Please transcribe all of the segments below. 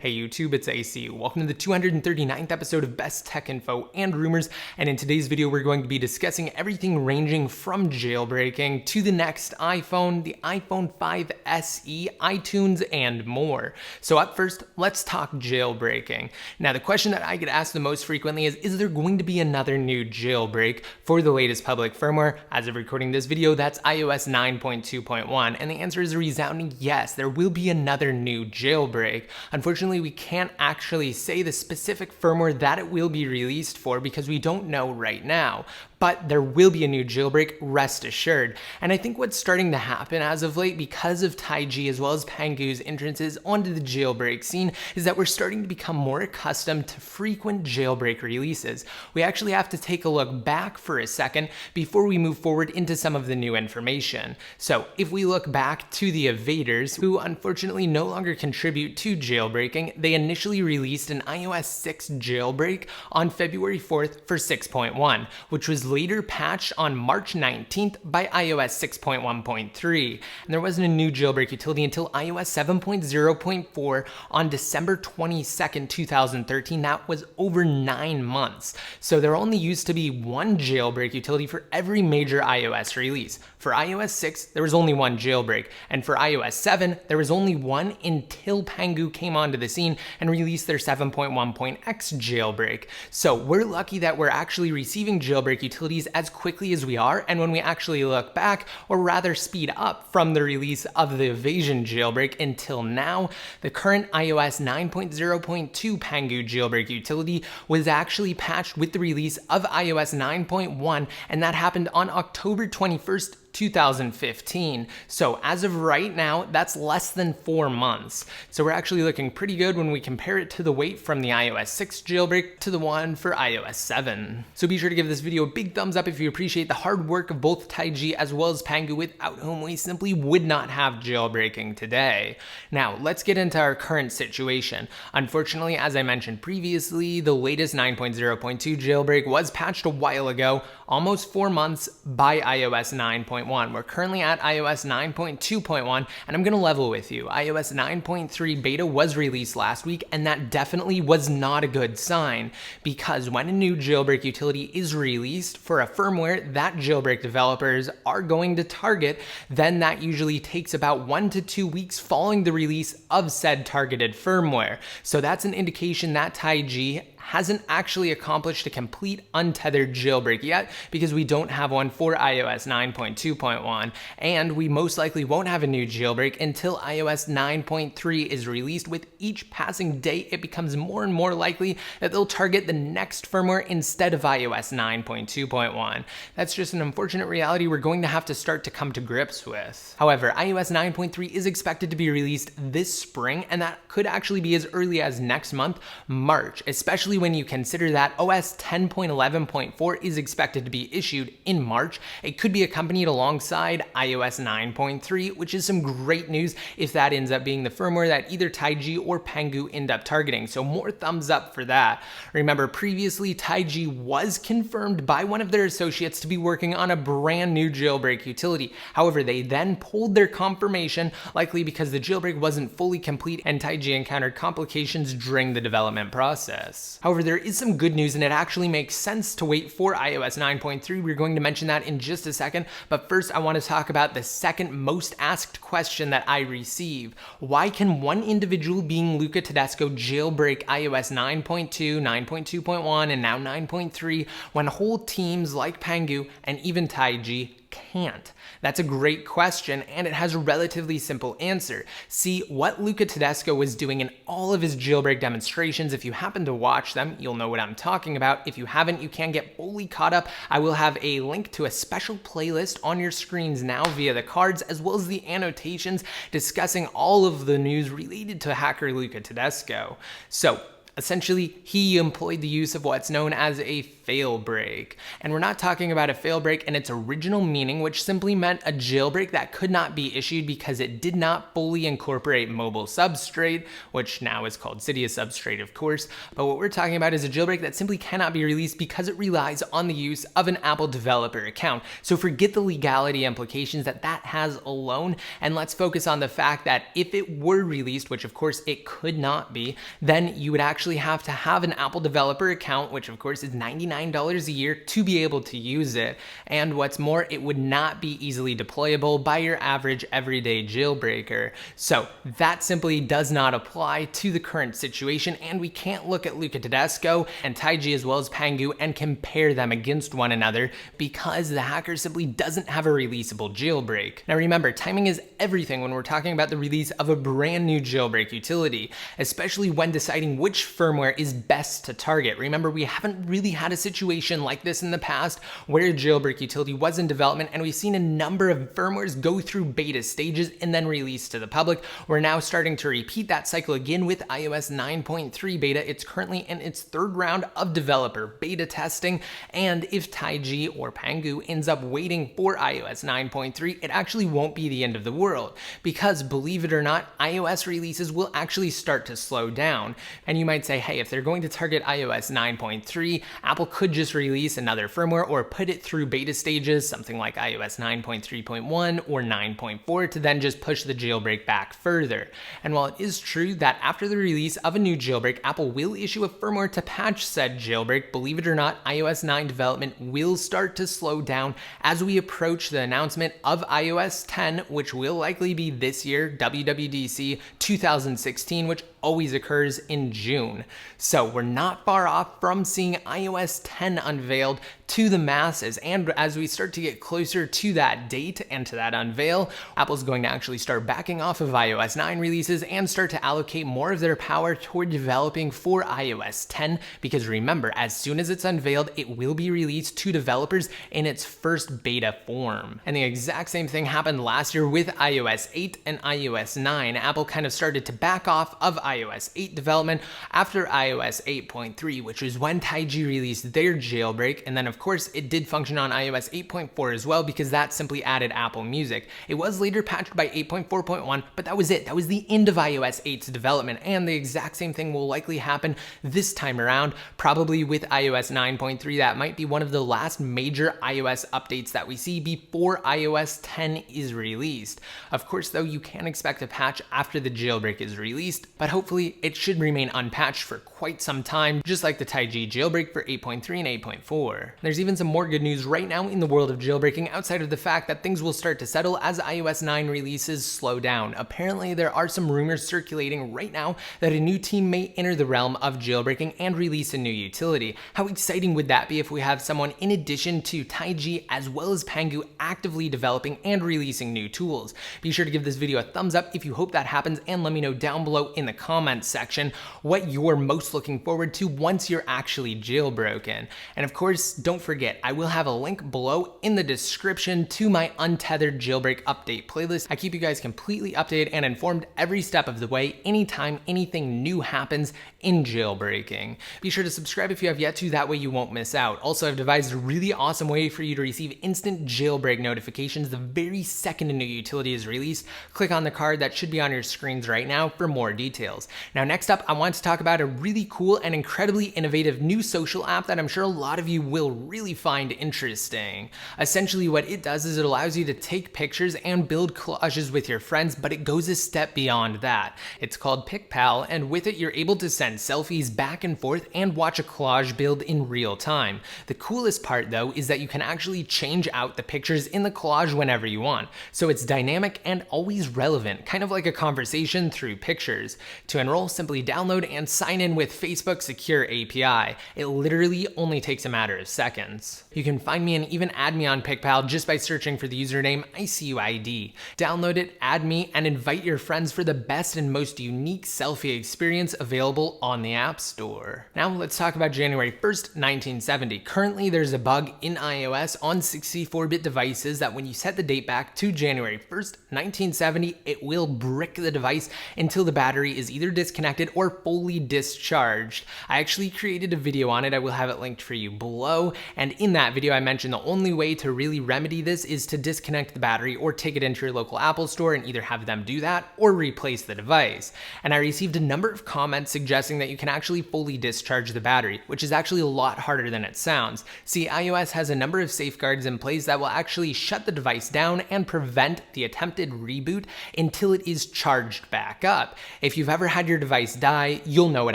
Hey YouTube, it's AC. Welcome to the 239th episode of Best Tech Info and Rumors, and in today's video we're going to be discussing everything ranging from jailbreaking to the next iPhone, the iPhone 5 SE, iTunes, and more. So up first, let's talk jailbreaking. Now the question that I get asked the most frequently is there going to be another new jailbreak for the latest public firmware? As of recording this video, that's iOS 9.2.1, and the answer is a resounding yes, there will be another new jailbreak. Unfortunately, we can't actually say the specific firmware that it will be released for because we don't know right now. But there will be a new jailbreak, rest assured. And I think what's starting to happen as of late because of TaiG as well as Pangu's entrances onto the jailbreak scene is that we're starting to become more accustomed to frequent jailbreak releases. We actually have to take a look back for a second before we move forward into some of the new information. So if we look back to the evaders, who unfortunately no longer contribute to jailbreaking, they initially released an iOS 6 jailbreak on February 4th for 6.1, which was later patched on March 19th by iOS 6.1.3. And there wasn't a new jailbreak utility until iOS 7.0.4 on December 22nd, 2013. That was over 9 months. So there only used to be one jailbreak utility for every major iOS release. For iOS 6, there was only one jailbreak. And for iOS 7, there was only one until Pangu came onto the scene and released their 7.1.x jailbreak. So we're lucky that we're actually receiving jailbreak utilities as quickly as we are, and when we actually look back, or rather speed up from the release of the evasion jailbreak until now, the current iOS 9.0.2 Pangu jailbreak utility was actually patched with the release of iOS 9.1, and that happened on October 21st, 2015. So as of right now, that's less than 4 months. So we're actually looking pretty good when we compare it to the wait from the iOS 6 jailbreak to the one for iOS 7. So be sure to give this video a big thumbs up if you appreciate the hard work of both TaiG as well as Pangu, without whom we simply would not have jailbreaking today. Now let's get into our current situation. Unfortunately, as I mentioned previously, the latest 9.0.2 jailbreak was patched a while ago, almost 4 months, by iOS 9.1. We're currently at iOS 9.2.1, and I'm going to level with you. iOS 9.3 beta was released last week, and that definitely was not a good sign, because when a new jailbreak utility is released for a firmware that jailbreak developers are going to target, then that usually takes about 1 to 2 weeks following the release of said targeted firmware. So that's an indication that TaiG hasn't actually accomplished a complete untethered jailbreak yet, because we don't have one for iOS 9.2.1, and we most likely won't have a new jailbreak until iOS 9.3 is released. With each passing day, it becomes more and more likely that they'll target the next firmware instead of iOS 9.2.1. That's just an unfortunate reality we're going to have to start to come to grips with. However, iOS 9.3 is expected to be released this spring, and that could actually be as early as next month, March, especially when you consider that OS 10.11.4 is expected to be issued in March. It could be accompanied alongside iOS 9.3, which is some great news if that ends up being the firmware that either TaiG or Pangu end up targeting. So more thumbs up for that. Remember, previously TaiG was confirmed by one of their associates to be working on a brand new jailbreak utility. However, they then pulled their confirmation, likely because the jailbreak wasn't fully complete and TaiG encountered complications during the development process. However, there is some good news, and it actually makes sense to wait for iOS 9.3. We're going to mention that in just a second, but first I want to talk about the second most asked question that I receive. Why can one individual, being Luca Tedesco, jailbreak iOS 9.2, 9.2.1, and now 9.3 when whole teams like Pangu and even TaiG can't? That's a great question, and it has a relatively simple answer. See, what Luca Tedesco was doing in all of his jailbreak demonstrations, if you happen to watch them, you'll know what I'm talking about. If you haven't, you can get fully caught up. I will have a link to a special playlist on your screens now via the cards, as well as the annotations discussing all of the news related to hacker Luca Tedesco. So essentially, he employed the use of what's known as a fail break. And we're not talking about a fail break in its original meaning, which simply meant a jailbreak that could not be issued because it did not fully incorporate mobile substrate, which now is called Cydia substrate, of course. But what we're talking about is a jailbreak that simply cannot be released because it relies on the use of an Apple developer account. So forget the legality implications that has alone, and let's focus on the fact that if it were released, which of course it could not be, then you would actually have to have an Apple developer account, which of course is $99 a year to be able to use it. And what's more, it would not be easily deployable by your average everyday jailbreaker. So that simply does not apply to the current situation, and we can't look at Luca Tedesco and TaiG as well as Pangu and compare them against one another because the hacker simply doesn't have a releasable jailbreak. Now remember, timing is everything when we're talking about the release of a brand new jailbreak utility, especially when deciding which firmware is best to target. Remember, we haven't really had a situation like this in the past where a jailbreak utility was in development and we've seen a number of firmwares go through beta stages and then release to the public. We're now starting to repeat that cycle again with iOS 9.3 beta. It's currently in its third round of developer beta testing, and if TaiG or Pangu ends up waiting for iOS 9.3, it actually won't be the end of the world, because believe it or not, iOS releases will actually start to slow down. And you might say, hey, if they're going to target iOS 9.3, Apple could just release another firmware or put it through beta stages, something like iOS 9.3.1 or 9.4, to then just push the jailbreak back further. And while it is true that after the release of a new jailbreak, Apple will issue a firmware to patch said jailbreak, believe it or not, iOS 9 development will start to slow down as we approach the announcement of iOS 10, which will likely be this year, WWDC 2016, which always occurs in June. So we're not far off from seeing iOS 10 unveiled to the masses. And as we start to get closer to that date and to that unveil, Apple's going to actually start backing off of iOS 9 releases and start to allocate more of their power toward developing for iOS 10, because remember, as soon as it's unveiled, it will be released to developers in its first beta form. And the exact same thing happened last year with iOS 8 and iOS 9. Apple kind of started to back off of iOS 8 development after iOS 8.3, which was when TaiG released their jailbreak, and then of course it did function on iOS 8.4 as well because that simply added Apple Music. It was later patched by 8.4.1, but that was it. That was the end of iOS 8's development, and the exact same thing will likely happen this time around, probably with iOS 9.3. That might be one of the last major iOS updates that we see before iOS 10 is released. Of course, though, you can expect a patch after the jailbreak is released, but hopefully it should remain unpatched for quite some time, just like the TaiG jailbreak for 8.3 and 8.4. There's even some more good news right now in the world of jailbreaking outside of the fact that things will start to settle as iOS 9 releases slow down. Apparently, there are some rumors circulating right now that a new team may enter the realm of jailbreaking and release a new utility. How exciting would that be if we have someone in addition to TaiG as well as Pangu actively developing and releasing new tools? Be sure to give this video a thumbs up if you hope that happens, and let me know down below in the comments section what you're most looking forward to once you're actually jailbroken. And of course, don't forget, I will have a link below in the description to my untethered jailbreak update playlist. I keep you guys completely updated and informed every step of the way, anytime anything new happens in jailbreaking. Be sure to subscribe if you have yet to, that way you won't miss out. Also, I've devised a really awesome way for you to receive instant jailbreak notifications the very second a new utility is released. Click on the card that should be on your screens right now for more details. Now, next up, I want to talk about a really cool and incredibly innovative new social app that I'm sure a lot of you will really find interesting. Essentially, what it does is it allows you to take pictures and build collages with your friends, but it goes a step beyond that. It's called PicPal, and with it, you're able to send selfies back and forth and watch a collage build in real time. The coolest part, though, is that you can actually change out the pictures in the collage whenever you want. So it's dynamic and always relevant, kind of like a conversation through pictures. To enroll, simply download and sign in with Facebook's secure API. It literally only takes a matter of seconds. You can find me and even add me on PicPal just by searching for the username iCrackUriDevice. Download it, add me, and invite your friends for the best and most unique selfie experience available on the App Store. Now let's talk about January 1st, 1970. Currently, there's a bug in iOS on 64-bit devices that when you set the date back to January 1st, 1970, it will brick the device until the battery is either disconnected or fully discharged. I actually created a video on it. I will have it linked for you below. And in that video, I mentioned the only way to really remedy this is to disconnect the battery or take it into your local Apple store and either have them do that or replace the device. And I received a number of comments suggesting that you can actually fully discharge the battery, which is actually a lot harder than it sounds. See, iOS has a number of safeguards in place that will actually shut the device down and prevent the attempted reboot until it is charged back up. If you've ever had your device die, you'll know what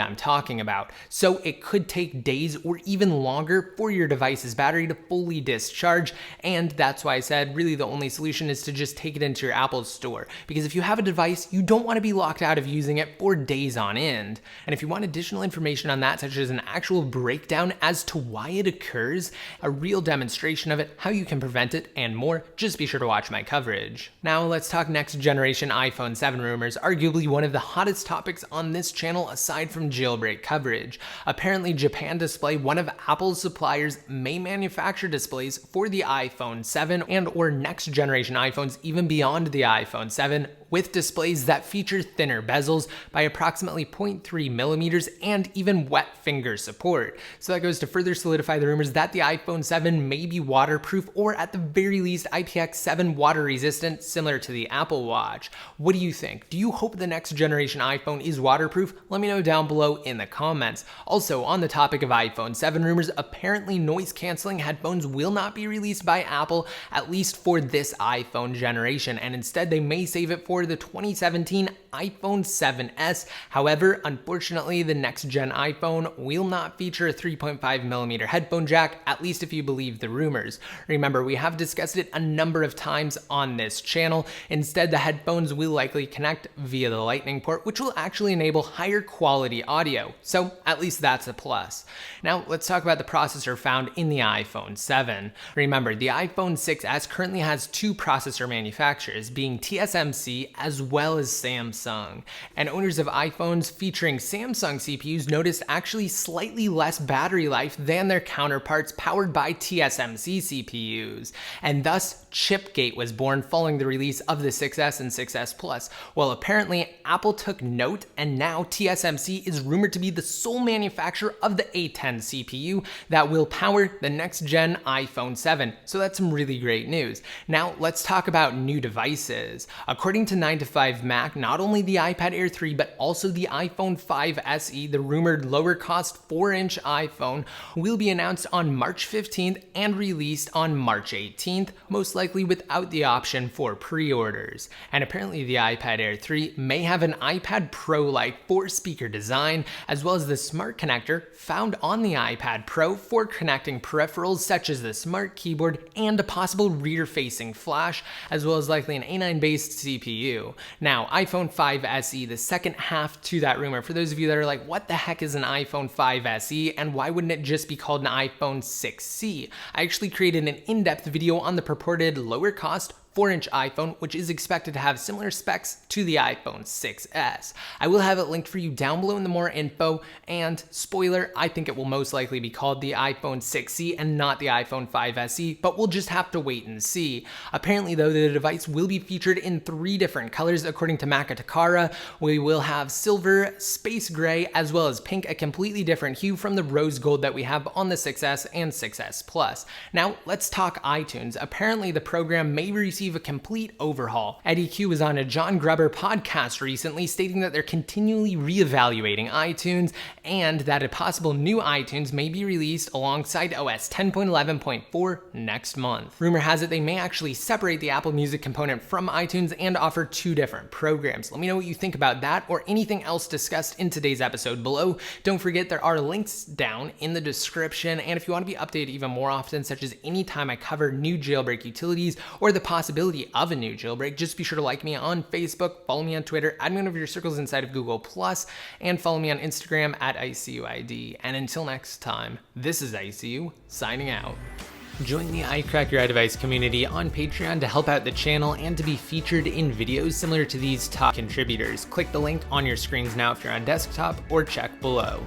I'm talking about. So it could take days or even longer for your device's battery to fully discharge, and that's why I said really the only solution is to just take it into your Apple store, because if you have a device, you don't want to be locked out of using it for days on end. And if you want additional information on that, such as an actual breakdown as to why it occurs, a real demonstration of it, how you can prevent it, and more, just be sure to watch my coverage. Now let's talk next generation iPhone 7 rumors, arguably one of the hottest topics on this channel aside from jailbreak coverage. Apparently Japan Display, one of Apple's suppliers, may manufacture displays for the iPhone 7 and or next generation iPhones even beyond the iPhone 7, with displays that feature thinner bezels by approximately 0.3 millimeters and even wet finger support. So that goes to further solidify the rumors that the iPhone 7 may be waterproof or at the very least IPX7 water resistant, similar to the Apple Watch. What do you think? Do you hope the next generation iPhone is waterproof? Let me know down below in the comments. Also, on the topic of iPhone 7 rumors, apparently noise canceling headphones will not be released by Apple, at least for this iPhone generation, and instead they may save it for the 2017 iPhone 7s. However, unfortunately, the next gen iPhone will not feature a 3.5 millimeter headphone jack, at least if you believe the rumors. Remember, we have discussed it a number of times on this channel. Instead, the headphones will likely connect via the Lightning port, which will actually enable higher quality audio. So at least that's a plus. Now let's talk about the processor found in the iPhone 7. Remember, the iPhone 6s currently has two processor manufacturers, being TSMC as well as Samsung. And owners of iPhones featuring Samsung CPUs noticed actually slightly less battery life than their counterparts powered by TSMC CPUs. And thus, Chipgate was born following the release of the 6S and 6S Plus. Well, apparently Apple took note, and now TSMC is rumored to be the sole manufacturer of the A10 CPU that will power the next gen iPhone 7. So that's some really great news. Now let's talk about new devices. According to 9.2.1 Mac, not only the iPad Air 3 but also the iPhone 5 SE, the rumored lower cost 4-inch iPhone, will be announced on March 15th and released on March 18th, most likely without the option for pre-orders. And apparently the iPad Air 3 may have an iPad Pro-like 4-speaker design, as well as the smart connector found on the iPad Pro for connecting peripherals such as the smart keyboard and a possible rear-facing flash, as well as likely an A9-based CPU. Now, iPhone 5 SE, the second half to that rumor, for those of you that are like, what the heck is an iPhone 5 SE and why wouldn't it just be called an iPhone 6C? I actually created an in-depth video on the purported lower cost 4-inch iPhone, which is expected to have similar specs to the iPhone 6s. I will have it linked for you down below in the more info, and spoiler, I think it will most likely be called the iPhone 6C and not the iPhone 5 SE, but we'll just have to wait and see. Apparently though, the device will be featured in 3 different colors according to Makatakara. We will have silver, space gray, as well as pink, a completely different hue from the rose gold that we have on the 6s and 6s Plus. Now let's talk iTunes. Apparently the program may receive a complete overhaul. Eddie Q was on a John Gruber podcast recently stating that they're continually reevaluating iTunes and that a possible new iTunes may be released alongside OS 10.11.4 next month. Rumor has it they may actually separate the Apple Music component from iTunes and offer 2 different programs. Let me know what you think about that or anything else discussed in today's episode below. Don't forget there are links down in the description, and if you want to be updated even more often, such as anytime I cover new jailbreak utilities or the possibility of a new jailbreak, just be sure to like me on Facebook, follow me on Twitter, add me one of your circles inside of Google+, and follow me on Instagram at ICUID. And until next time, this is ICU signing out. Join the iCrackUriDevice community on Patreon to help out the channel and to be featured in videos similar to these top contributors. Click the link on your screens now if you're on desktop, or check below.